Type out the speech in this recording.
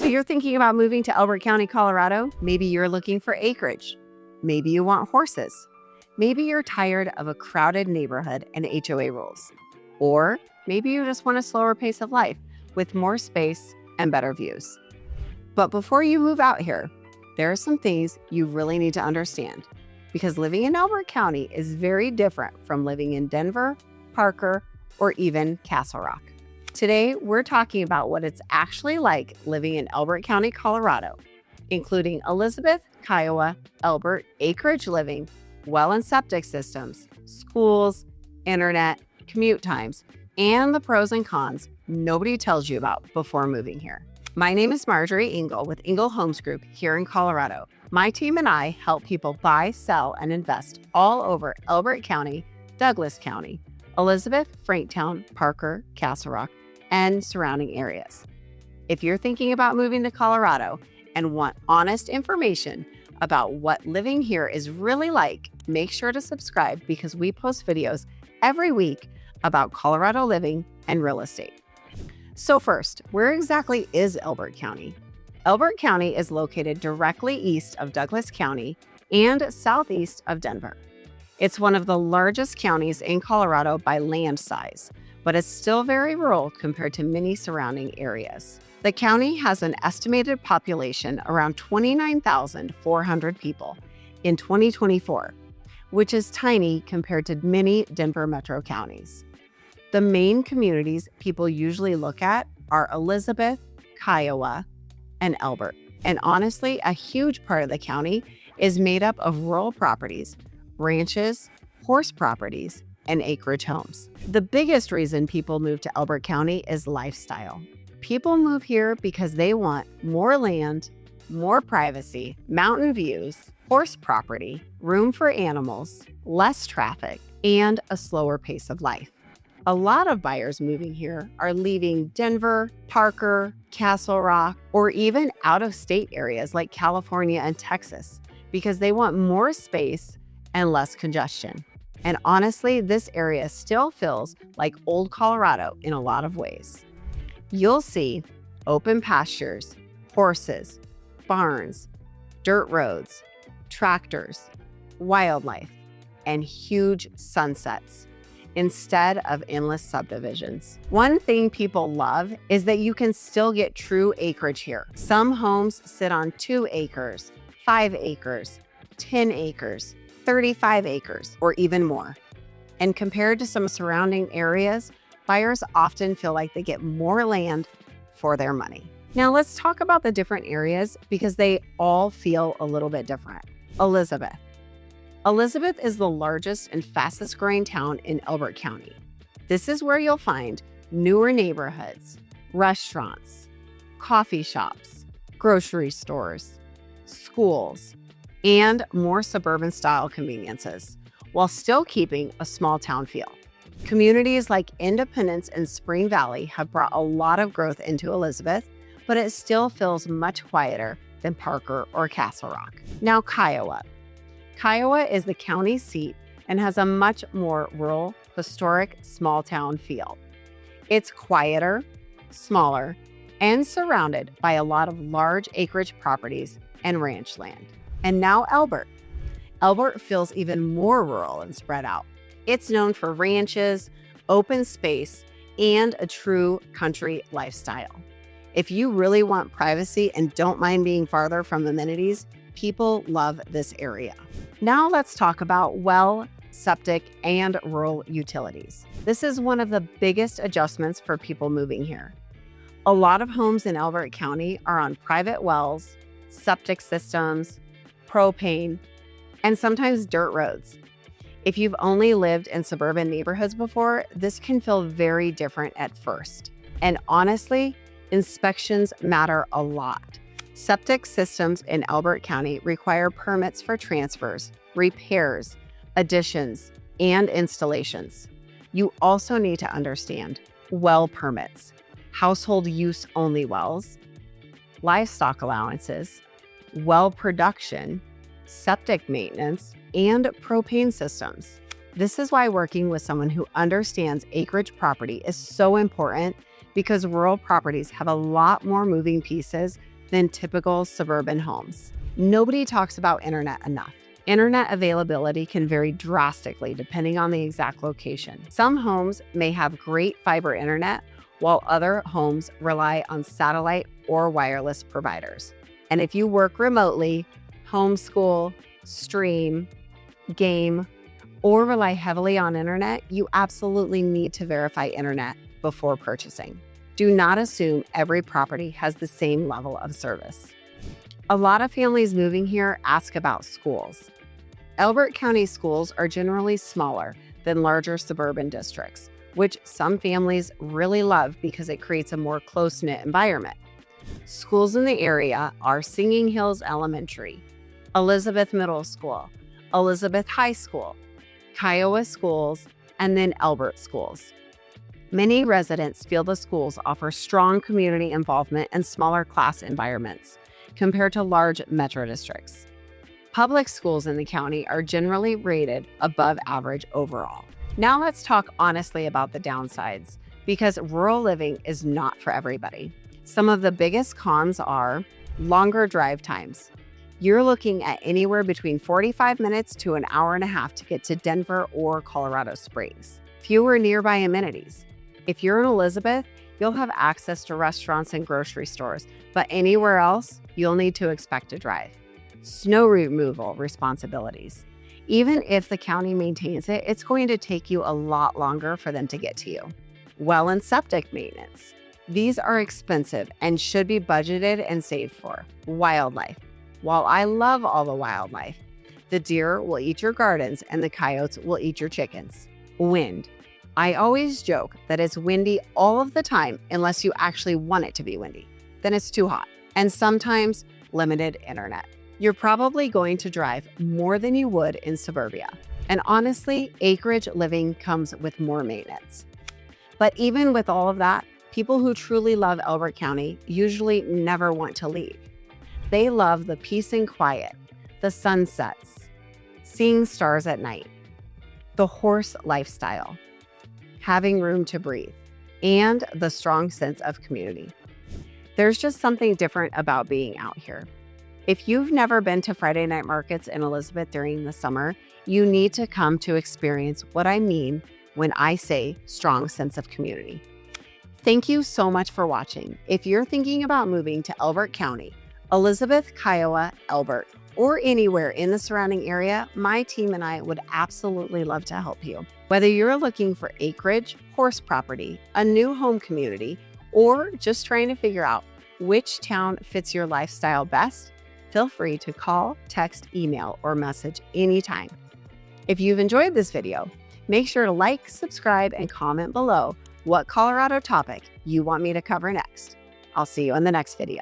you're thinking about moving to Elbert County, Colorado. Maybe you're looking for acreage. Maybe you want horses. Maybe you're tired of a crowded neighborhood and HOA rules. Or maybe you just want a slower pace of life with more space and better views. But before you move out here, there are some things you really need to understand, because living in Elbert County is very different from living in Denver, Parker, or even Castle Rock. Today, we're talking about what it's actually like living in Elbert County, Colorado, including Elizabeth, Kiowa, Elbert, acreage living, well and septic systems, schools, internet, commute times, and the pros and cons nobody tells you about before moving here. My name is Marjorie Engel with Engel Homes Group here in Colorado. My team and I help people buy, sell, and invest all over Elbert County, Douglas County, Elizabeth, Franktown, Parker, Castle Rock, and surrounding areas. If you're thinking about moving to Colorado and want honest information about what living here is really like, make sure to subscribe, because we post videos every week about Colorado living and real estate. So first, where exactly is Elbert County? Elbert County is located directly east of Douglas County and southeast of Denver. It's one of the largest counties in Colorado by land size, but it's still very rural compared to many surrounding areas. The county has an estimated population around 29,400 people in 2024, which is tiny compared to many Denver metro counties. The main communities people usually look at are Elizabeth, Kiowa, and Elbert. And honestly, a huge part of the county is made up of rural properties, ranches, horse properties, and acreage homes. The biggest reason people move to Elbert County is lifestyle. People move here because they want more land, more privacy, mountain views, horse property, room for animals, less traffic, and a slower pace of life. A lot of buyers moving here are leaving Denver, Parker, Castle Rock, or even out-of-state areas like California and Texas because they want more space and less congestion. And honestly, this area still feels like old Colorado in a lot of ways. You'll see open pastures, horses, barns, dirt roads, tractors, wildlife, and huge sunsets instead of endless subdivisions. One thing people love is that you can still get true acreage here. Some homes sit on 2 acres, 5 acres, 10 acres, 35 acres, or even more. And compared to some surrounding areas, buyers often feel like they get more land for their money. Now let's talk about the different areas because they all feel a little bit different. Elizabeth. Elizabeth is the largest and fastest growing town in Elbert County. This is where you'll find newer neighborhoods, restaurants, coffee shops, grocery stores, schools, and more suburban style conveniences, while still keeping a small town feel. Communities like Independence and Spring Valley have brought a lot of growth into Elizabeth, but it still feels much quieter than Parker or Castle Rock. Now, Kiowa. Kiowa is the county seat and has a much more rural, historic, small town feel. It's quieter, smaller, and surrounded by a lot of large acreage properties and ranch land. And now Elbert. Elbert feels even more rural and spread out. It's known for ranches, open space, and a true country lifestyle. If you really want privacy and don't mind being farther from amenities, people love this area. Now let's talk about well, septic, and rural utilities. This is one of the biggest adjustments for people moving here. A lot of homes in Elbert County are on private wells, septic systems, propane, and sometimes dirt roads. If you've only lived in suburban neighborhoods before, this can feel very different at first. And honestly, inspections matter a lot. Septic systems in Elbert County require permits for transfers, repairs, additions, and installations. You also need to understand well permits, household use only wells, livestock allowances, well production, septic maintenance, and propane systems. This is why working with someone who understands acreage property is so important, because rural properties have a lot more moving pieces than typical suburban homes. Nobody talks about internet enough. Internet availability can vary drastically depending on the exact location. Some homes may have great fiber internet, while other homes rely on satellite or wireless providers. And if you work remotely, homeschool, stream, game, or rely heavily on internet, you absolutely need to verify internet before purchasing. Do not assume every property has the same level of service. A lot of families moving here ask about schools. Elbert County schools are generally smaller than larger suburban districts, which some families really love because it creates a more close-knit environment. Schools in the area are Singing Hills Elementary, Elizabeth Middle School, Elizabeth High School, Kiowa Schools, and then Elbert Schools. Many residents feel the schools offer strong community involvement and smaller class environments compared to large metro districts. Public schools in the county are generally rated above average overall. Now let's talk honestly about the downsides, because rural living is not for everybody. Some of the biggest cons are longer drive times. You're looking at anywhere between 45 minutes to an hour and a half to get to Denver or Colorado Springs. Fewer nearby amenities. If you're in Elizabeth, you'll have access to restaurants and grocery stores, but anywhere else, you'll need to expect a drive. Snow removal responsibilities. Even if the county maintains it, it's going to take you a lot longer for them to get to you. Well and septic maintenance. These are expensive and should be budgeted and saved for. Wildlife. While I love all the wildlife, the deer will eat your gardens and the coyotes will eat your chickens. Wind. I always joke that it's windy all of the time unless you actually want it to be windy. Then it's too hot. And sometimes limited internet. You're probably going to drive more than you would in suburbia. And honestly, acreage living comes with more maintenance. But even with all of that, people who truly love Elbert County usually never want to leave. They love the peace and quiet, the sunsets, seeing stars at night, the horse lifestyle, having room to breathe, and the strong sense of community. There's just something different about being out here. If you've never been to Friday night markets in Elizabeth during the summer, you need to come to experience what I mean when I say strong sense of community. Thank you so much for watching. If you're thinking about moving to Elbert County, Elizabeth, Kiowa, Elbert, or anywhere in the surrounding area, my team and I would absolutely love to help you. Whether you're looking for acreage, horse property, a new home community, or just trying to figure out which town fits your lifestyle best, feel free to call, text, email, or message anytime. If you've enjoyed this video, make sure to like, subscribe, and comment below what Colorado topic you want me to cover next. I'll see you in the next video.